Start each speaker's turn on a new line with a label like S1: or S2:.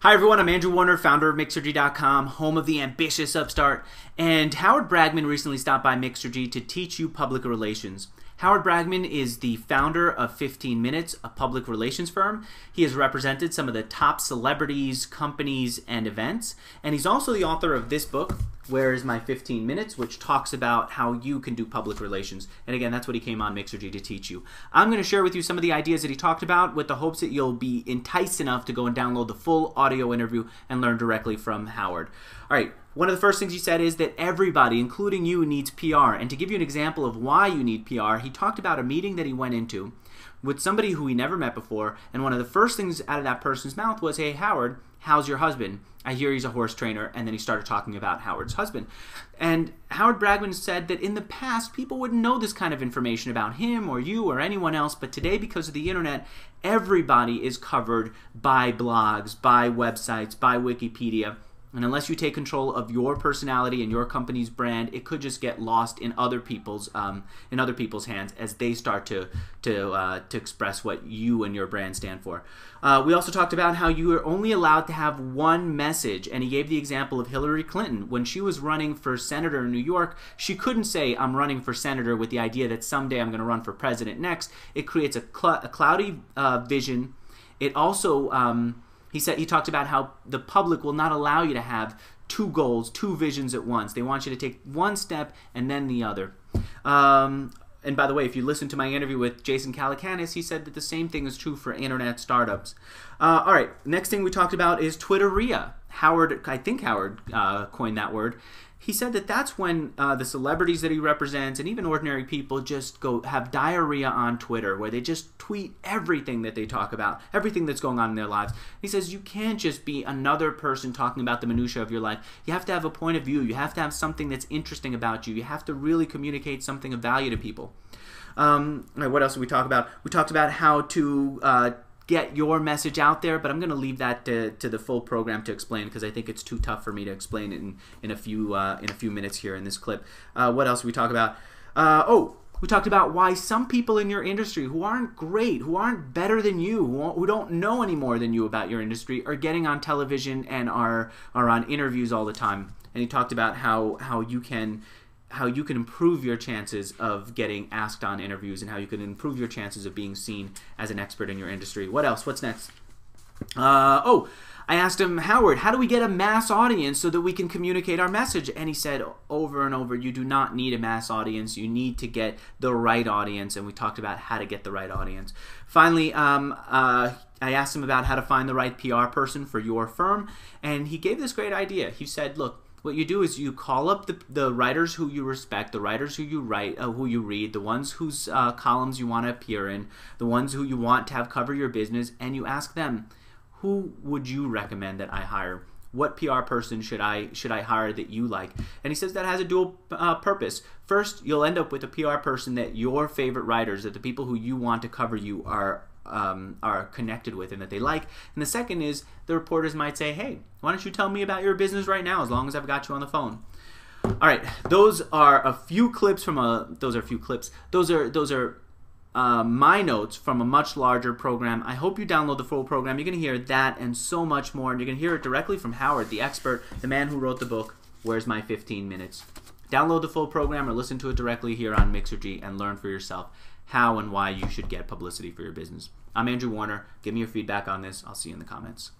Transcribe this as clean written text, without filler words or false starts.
S1: Hi everyone, I'm Andrew Warner, founder of Mixergy.com, home of the ambitious upstart, and Howard Bragman recently stopped by Mixergy to teach you public relations. Howard Bragman is the founder of 15 Minutes, a public relations firm. He has represented some of the top celebrities, companies, and events, and he's also the author of this book, Where is My 15 Minutes, which talks about how you can do public relations. And again, that's what he came on Mixergy to teach you. I'm going to share with you some of the ideas that he talked about with the hopes that you'll be enticed enough to go and download the full audio interview and learn directly from Howard. All right, one of the first things he said is that everybody, including you, needs PR. And to give you an example of why you need PR, he talked about a meeting that he went into with somebody who he never met before, and one of the first things out of that person's mouth was, "Hey Howard, how's your husband? I hear he's a horse trainer." And then he started talking about Howard's husband. And Howard Bragman said that in the past, people wouldn't know this kind of information about him or you or anyone else, but today, because of the internet, everybody is covered by blogs, by websites, by Wikipedia. And unless you take control of your personality and your company's brand, it could just get lost in other people's hands as they start to express what you and your brand stand for. We also talked about how you are only allowed to have one message, and he gave the example of Hillary Clinton. When she was running for senator in New York, she couldn't say, "I'm running for senator," with the idea that someday I'm going to run for president next. It creates a cloudy vision. It also he talked about how the public will not allow you to have two goals, two visions at once. They want you to take one step and then the other. And by the way, if you listen to my interview with Jason Calacanis, he said that the same thing is true for internet startups. All right, next thing we talked about is Twitteria. I think Howard coined that word. He said that that's when the celebrities that he represents and even ordinary people just have diarrhea on Twitter, where they just tweet everything that they talk about, everything that's going on in their lives. He says you can't just be another person talking about the minutia of your life. You have to have a point of view. You have to have something that's interesting about you. You have to really communicate something of value to people. What else did we talk about? We talked about how to get your message out there, but I'm going to leave that to the full program to explain, because I think it's too tough for me to explain it in a few minutes here in this clip. What else did we talk about? We talked about why some people in your industry who aren't great, who aren't better than you, who don't know any more than you about your industry, are getting on television and are on interviews all the time. And he talked about how you can improve your chances of getting asked on interviews and how you can improve your chances of being seen as an expert in your industry. What else? What's next? I asked him, "Howard, how do we get a mass audience so that we can communicate our message?" And he said over and over, you do not need a mass audience. You need to get the right audience. And we talked about how to get the right audience. Finally, I asked him about how to find the right PR person for your firm. And he gave this great idea. He said, look, what you do is you call up the writers who you respect, the writers who you read, the ones whose columns you want to appear in, the ones who you want to have cover your business, and you ask them, who would you recommend that I hire? What PR person should I hire that you like? And he says that has a dual purpose. First, you'll end up with a PR person that your favorite writers, that the people who you want to cover you are connected with and that they like. And the second is the reporters might say, "Hey, why don't you tell me about your business right now, as long as I've got you on the phone?" All right, those are a few clips from those are my notes from a much larger program. I hope you download the full program. You're going to hear that and so much more, and you're going to hear it directly from Howard, the expert, the man who wrote the book, Where's My 15 Minutes? Download the full program or listen to it directly here on Mixergy and learn for yourself how and why you should get publicity for your business. I'm Andrew Warner. Give me your feedback on this. I'll see you in the comments.